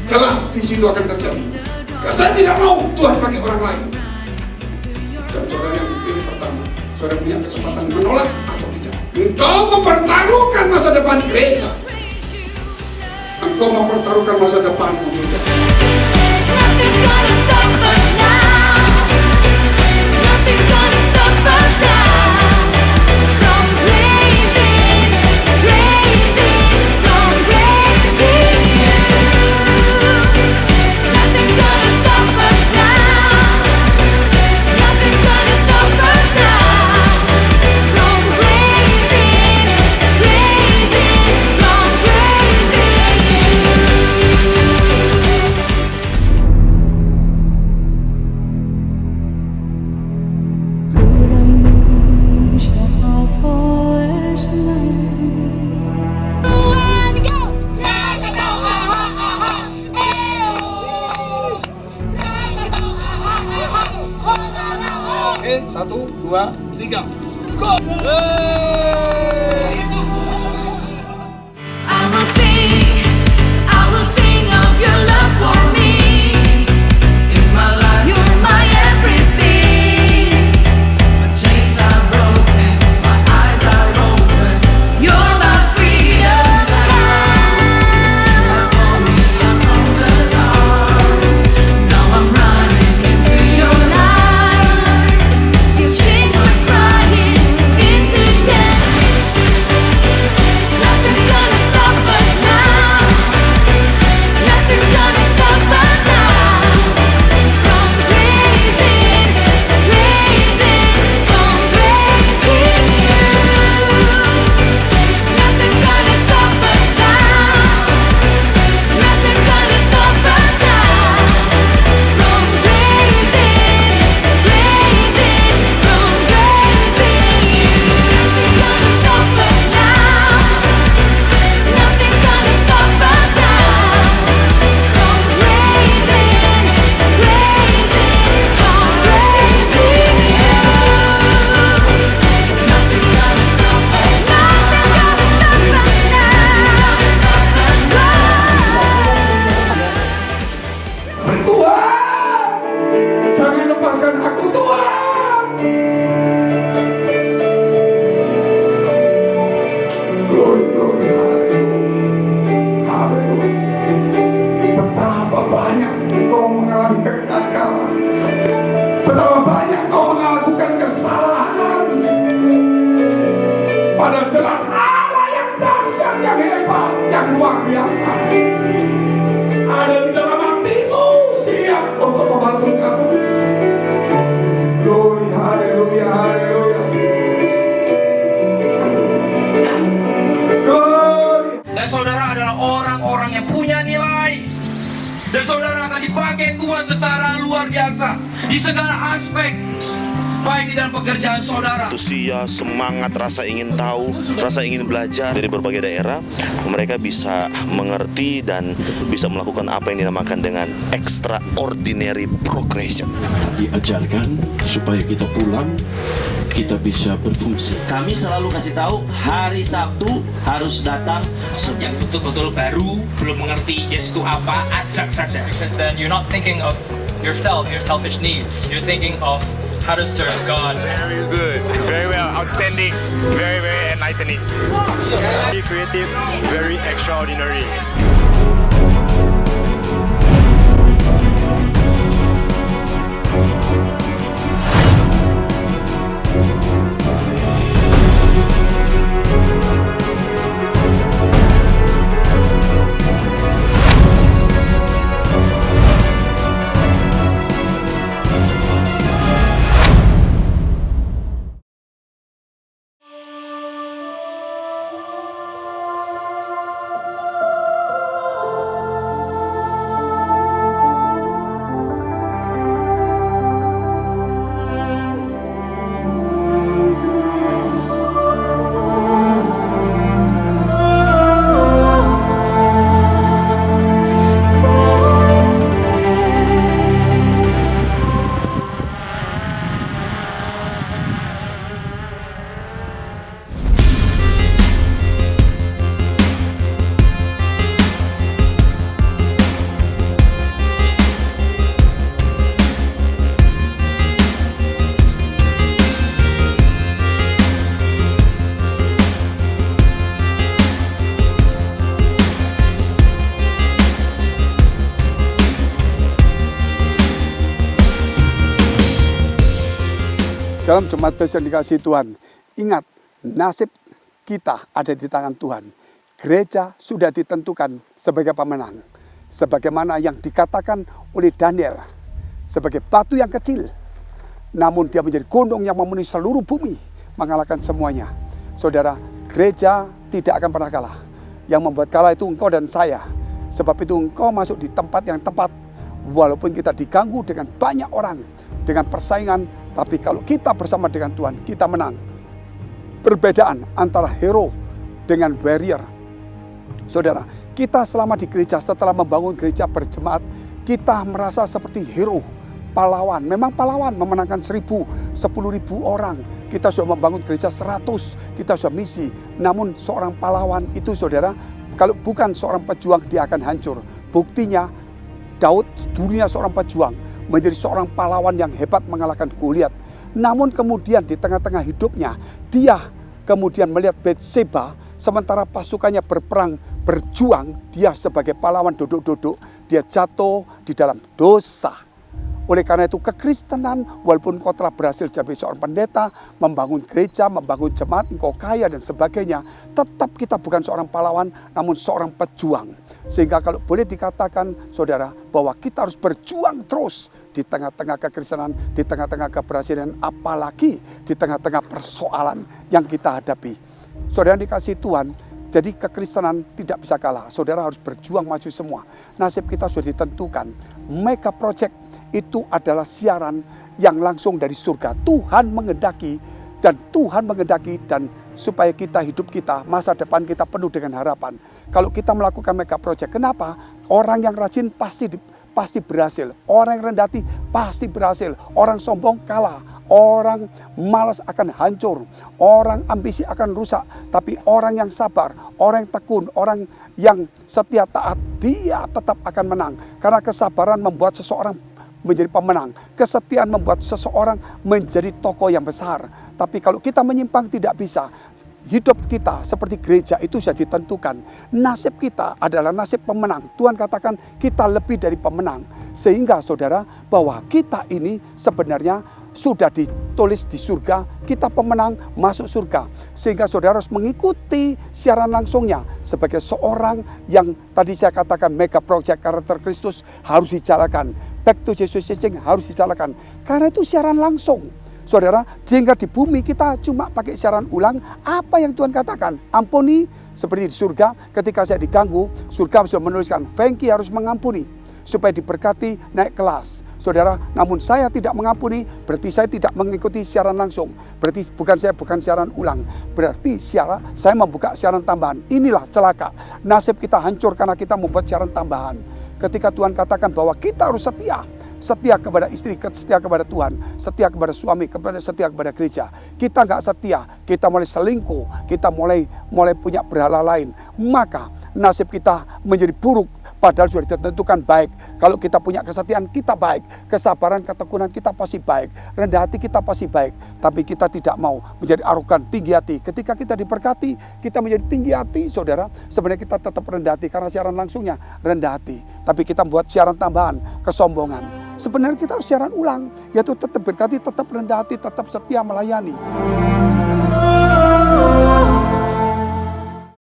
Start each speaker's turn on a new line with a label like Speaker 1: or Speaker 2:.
Speaker 1: jelas visi itu akan terjadi. Karena saya tidak mau Tuhan pakai orang lain. Dan saudara yang dipilih pertama, saudara punya kesempatan menolak atau tidak. Engkau mempertaruhkan masa depan gereja. Engkau mempertaruhkan masa depanmu juga.
Speaker 2: Nothing's gonna stop us now. Nothing's gonna stop us now. From praising, from praising you. Nothing's gonna stop us now. Nothing's gonna stop us now. From praising, from praising you.
Speaker 1: Oke, 1, 2, 3, go!
Speaker 2: I will sing of your love for me. In my life, you're my everything. My chains are broken, my eyes are open. You're my freedom. For me, I'm from the dark. Now I'm running into your light. You changed my crying into dance. Nothing's gonna stop us now. Nothing's gonna stop us now. From praising, from praising you. Nothing's gonna stop us now. Nothing's gonna stop us now. From praising, from praising you. Nothing's gonna stop us now. Nothing's gonna stop us now. From praising, from praising you. Nothing's gonna stop us now.
Speaker 1: Tuhan, jangan lepaskan aku, Tuhan. Glory, glory, haleluya. Haleluya. Betapa banyak engkau mengalami kegagalan. Betapa banyak engkau melakukan kesalahan. Padahal jelas Allah yang dahsyat, yang hebat, yang luar biasa ada di dalam hatimu, siap untuk membantu kamu. Glory, haleluya, haleluya. Glory.
Speaker 3: Dan saudara adalah orang-orang yang punya nilai. Dan saudara akan dipakai Tuhan secara luar biasa di segala aspek, baik di dalam pekerjaan saudara.
Speaker 4: Antusias, semangat, rasa ingin tahu, rasa ingin belajar dari berbagai daerah, mereka bisa mengerti dan bisa melakukan apa yang dinamakan dengan extraordinary progression.
Speaker 5: Diajarkan supaya kita pulang, kita bisa berfungsi.
Speaker 6: Kami selalu kasih tahu hari Sabtu harus datang.
Speaker 3: Yang betul-betul baru, belum mengerti Yesus itu apa, ajak saja.
Speaker 7: Because then you're not thinking of yourself, your selfish needs. You're thinking of how to serve God.
Speaker 8: Very good, very well, outstanding, very, very enlightening. Very creative, very extraordinary.
Speaker 1: Dalam jemaat best yang dikasihi Tuhan, ingat nasib kita ada di tangan Tuhan. Gereja sudah ditentukan sebagai pemenang. Sebagaimana yang dikatakan oleh Daniel, sebagai batu yang kecil, namun dia menjadi gunung yang memenuhi seluruh bumi, mengalahkan semuanya. Saudara, gereja tidak akan pernah kalah. Yang membuat kalah itu engkau dan saya. Sebab itu engkau masuk di tempat yang tepat. Walaupun kita diganggu dengan banyak orang, dengan persaingan, tapi kalau kita bersama dengan Tuhan, kita menang. Perbedaan antara hero dengan warrior. Saudara, kita selama di gereja, setelah membangun gereja berjemaat, kita merasa seperti hero, pahlawan. Memang pahlawan, memenangkan 1000, 10.000 orang. Kita sudah membangun gereja 100, kita sudah misi. Namun seorang pahlawan itu, saudara, kalau bukan seorang pejuang, dia akan hancur. Buktinya, Daud, dunia seorang pejuang, menjadi seorang pahlawan yang hebat mengalahkan Goliat. Namun kemudian di tengah-tengah hidupnya, dia kemudian melihat Batseba, sementara pasukannya berperang, berjuang, dia sebagai pahlawan duduk-duduk, dia jatuh di dalam dosa. Oleh karena itu kekristenan, walaupun kau telah berhasil jadi seorang pendeta, membangun gereja, membangun jemaat, engkau kaya dan sebagainya, tetap kita bukan seorang pahlawan, namun seorang pejuang. Sehingga kalau boleh dikatakan, saudara, bahwa kita harus berjuang terus di tengah-tengah kekristenan, di tengah-tengah keberhasilan, apalagi di tengah-tengah persoalan yang kita hadapi. Saudara dikasihi Tuhan, jadi kekristenan tidak bisa kalah. Saudara harus berjuang maju semua. Nasib kita sudah ditentukan. Mega Project itu adalah siaran yang langsung dari surga. Tuhan menghendaki dan supaya kita, hidup kita, masa depan kita penuh dengan harapan. Kalau kita melakukan Mega Project, kenapa? Orang yang rajin pasti berhasil. Orang yang rendah hati pasti berhasil. Orang sombong kalah. Orang malas akan hancur. Orang ambisi akan rusak. Tapi orang yang sabar, orang yang tekun, orang yang setia taat, dia tetap akan menang. Karena kesabaran membuat seseorang menjadi pemenang. Kesetiaan membuat seseorang menjadi tokoh yang besar. Tapi kalau kita menyimpang tidak bisa. Hidup kita seperti gereja itu sudah ditentukan. Nasib kita adalah nasib pemenang. Tuhan katakan kita lebih dari pemenang. Sehingga saudara, bahwa kita ini sebenarnya sudah ditulis di surga, kita pemenang masuk surga. Sehingga saudara harus mengikuti siaran langsungnya. Sebagai seorang yang tadi saya katakan Mega Project Karakter Kristus harus dijalankan. Back to Jesus Teaching harus dijalankan. Karena itu siaran langsung. Saudara, jika di bumi kita cuma pakai siaran ulang, apa yang Tuhan katakan? Ampuni, seperti di surga, ketika saya diganggu, surga sudah menuliskan, Frankie harus mengampuni, supaya diberkati naik kelas. Saudara, namun saya tidak mengampuni, berarti saya tidak mengikuti siaran langsung. Berarti bukan siaran ulang. Berarti saya membuka siaran tambahan. Inilah celaka. Nasib kita hancur karena kita membuat siaran tambahan. Ketika Tuhan katakan bahwa kita harus setia. Setia kepada istri, setia kepada Tuhan, setia kepada suami, setia kepada gereja. Kita nggak setia, kita mulai selingkuh, kita mulai punya berhala lain. Maka nasib kita menjadi buruk, padahal sudah ditentukan baik. Kalau kita punya kesetiaan, kita baik. Kesabaran, ketekunan kita pasti baik. Rendah hati kita pasti baik. Tapi kita tidak mau menjadi arogan, tinggi hati. Ketika kita diberkati, kita menjadi tinggi hati, saudara. Sebenarnya kita tetap rendah hati, karena siaran langsungnya rendah hati. Tapi kita buat siaran tambahan, kesombongan. Sebenarnya kita harus siaran ulang, yaitu tetap berkati, tetap rendah hati, tetap setia melayani.